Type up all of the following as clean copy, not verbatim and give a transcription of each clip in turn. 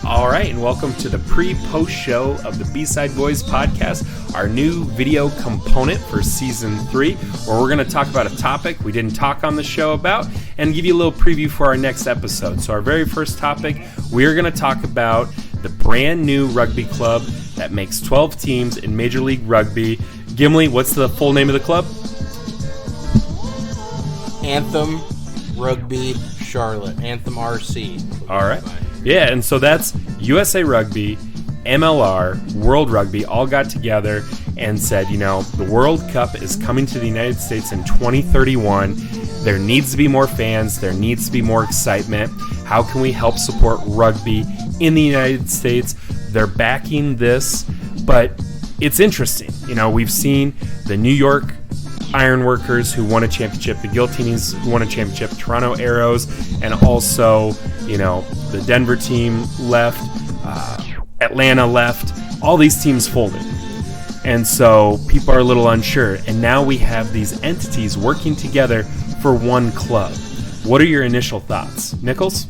All right, and welcome to the pre-post show of the B-Side Bois podcast, our new video component for Season 3, where we're going to talk about a topic we didn't talk on the show about and give you a little preview for our next episode. So our very first topic, we're going to talk about the brand new rugby club that makes 12 teams in Major League Rugby. Gimli, what's the full name of the club? Anthem Rugby Charlotte, Anthem RC. All right. Yeah, and so that's USA Rugby, MLR, World Rugby all got together and said, you know, the World Cup is coming to the United States in 2031. There needs to be more fans. There needs to be more excitement. How can we help support rugby in the United States? They're backing this, but it's interesting. You know, we've seen the New York Ironworkers who won a championship, the Guillotinis who won a championship, Toronto Arrows, and also, you know, the Denver team left, Atlanta left, all these teams folded. And so people are a little unsure. And now we have these entities working together for one club. What are your initial thoughts? Nichols?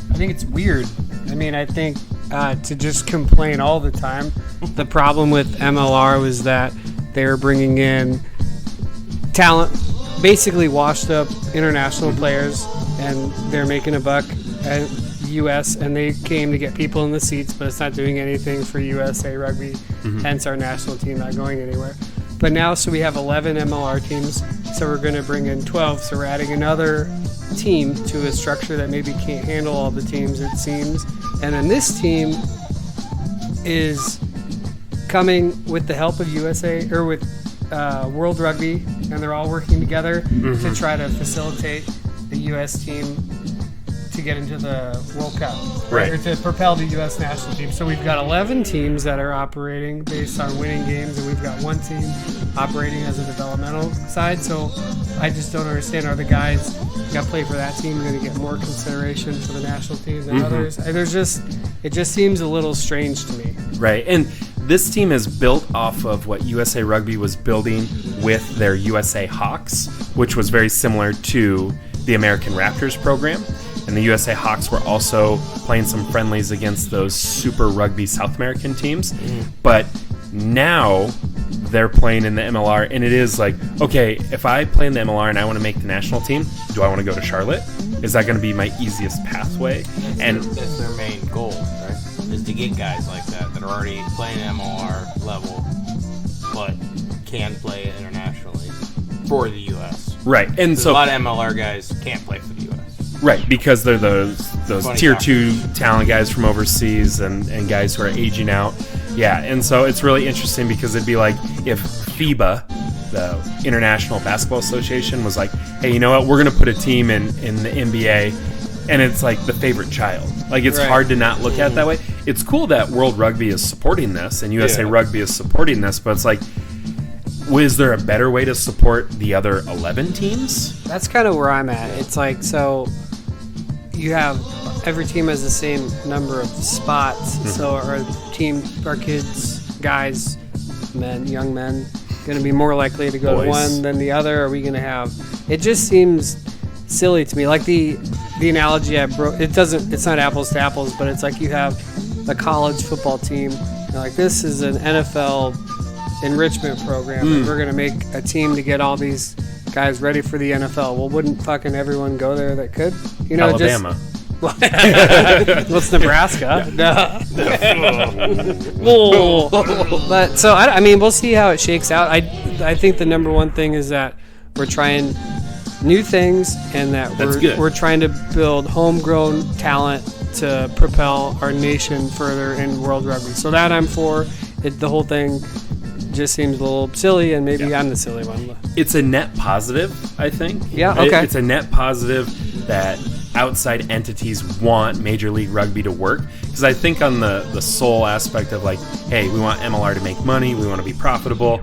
I think it's weird. I mean, I think to just complain all the time. The problem with MLR was that they were bringing in talent, basically washed up international players, and they're making a buck at U.S. and they came to get people in the seats, but it's not doing anything for USA Rugby, hence our national team not going anywhere. But now, so we have 11 MLR teams, so we're going to bring in 12, so we're adding another team to a structure that maybe can't handle all the teams, it seems. And then this team is coming with the help of USA, or with World Rugby, and they're all working together to try to facilitate the U.S. team to get into the World Cup, right? Or to propel the U.S. national team. So we've got 11 teams that are operating based on winning games, and we've got one team operating as a developmental side. So I just don't understand, are the guys who got to play for that team going to get more consideration for the national team than others? It just seems a little strange to me. Right, and this team is built off of what USA Rugby was building with their USA Hawks, which was very similar to the American Raptors program. And the USA Hawks were also playing some friendlies against those Super Rugby South American teams. But now they're playing in the MLR, and it is like, okay, if I play in the MLR and I want to make the national team, do I want to go to Charlotte? Is that going to be my easiest pathway? That's their main goal, right? Is to get guys like that are already playing MLR level, but can play internationally for the U.S. Right, and so a lot of MLR guys can't play for the U.S. Right, because they're those tier 2 talent guys from overseas and guys who are aging out. Yeah, and so it's really interesting because it'd be like if FIBA, the International Basketball Association, was like, hey, you know what, we're going to put a team in the NBA, and it's like the favorite child. Like, it's hard to not look at it that way. It's cool that World Rugby is supporting this and USA Rugby is supporting this, but it's like, is there a better way to support the other 11 teams? That's kind of where I'm at. It's like, so you have every team has the same number of spots. So our kids, guys, men, young men, going to be more likely to go to one than the other? Are we going to have? It just seems silly to me. Like the analogy I broke. It's not apples to apples, but it's like you have a college football team. Like, this is an NFL enrichment program, and we're going to make a team to get all these guys ready for the NFL. Well, wouldn't fucking everyone go there that could? You know, Alabama. What's Nebraska? But so I mean, we'll see how it shakes out. I think the number one thing is that we're trying new things, and that we're trying to build homegrown talent to propel our nation further in World Rugby. So that I'm for. The whole thing just seems a little silly, and maybe I'm the silly one. It's a net positive, I think. Yeah, okay. It's a net positive that outside entities want Major League Rugby to work, because I think on the sole aspect of like, hey, we want MLR to make money, we want to be profitable,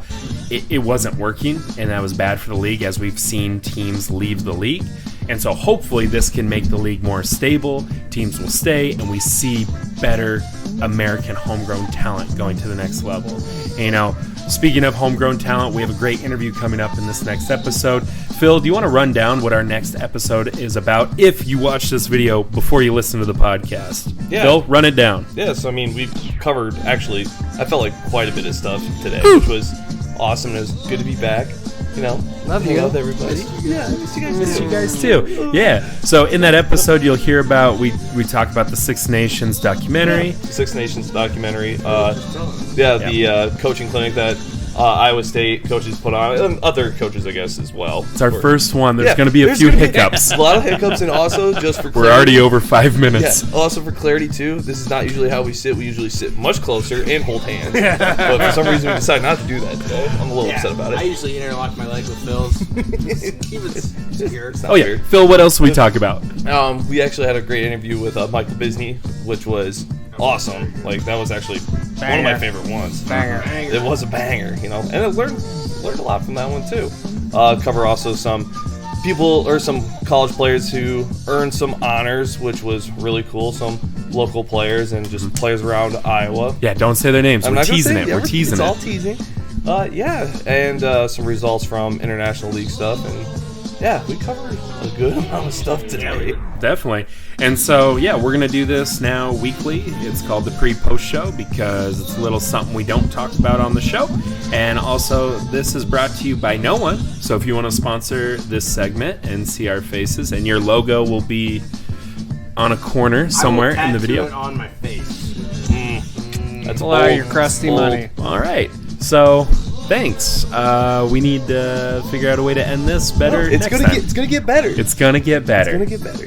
it wasn't working, and that was bad for the league, as we've seen teams leave the league. And so hopefully this can make the league more stable, teams will stay, and we see better American homegrown talent going to the next level. And, you know, speaking of homegrown talent, we have a great interview coming up in this next episode. Phil, do you want to run down what our next episode is about if you watch this video before you listen to the podcast? Yeah. Phil, run it down. Yes, I mean, we've covered, actually, I felt like quite a bit of stuff today, which was awesome. It was good to be back. You know, Love hang you. out with everybody. Yeah, I miss you guys. Miss you guys too. Yeah. So in that episode, you'll hear about we talk about the Six Nations documentary. Six Nations documentary. The coaching clinic that Iowa State coaches put on, and other coaches, I guess, as well. It's our first one. There's going to be a there's few gonna be hiccups. A lot of hiccups, and also just for clarity, We're already over 5 minutes. Yeah, also for clarity too, this is not usually how we sit. We usually sit much closer and hold hands. But for some reason we decided not to do that today. I'm a little upset about it. I usually interlock my leg with Phil's. Keep it secure. Oh yeah, Phil. What else we talk about? We actually had a great interview with Michael Bisney, which was awesome. Like, that was actually one of my favorite ones. Banger. It was a banger, you know, and I learned a lot from that one too. Cover also some people or some college players who earned some honors, which was really cool. Some local players and just players around Iowa. Yeah, don't say their names. I'm We're not gonna teasing say it. We're teasing it's it. all teasing. And some results from international league stuff, and yeah, we covered a good amount of stuff today. Definitely. And so, yeah, we're going to do this now weekly. It's called the pre-post show because it's a little something we don't talk about on the show. And also, this is brought to you by no one. So if you want to sponsor this segment and see our faces, and your logo will be on a corner somewhere in the video. I will tattoo it on my face. That's Pull out bold. your crusty Bold. money. All right. So, thanks. We need to figure out a way to end this better It's next gonna time. get better. It's going to get better. It's gonna get better.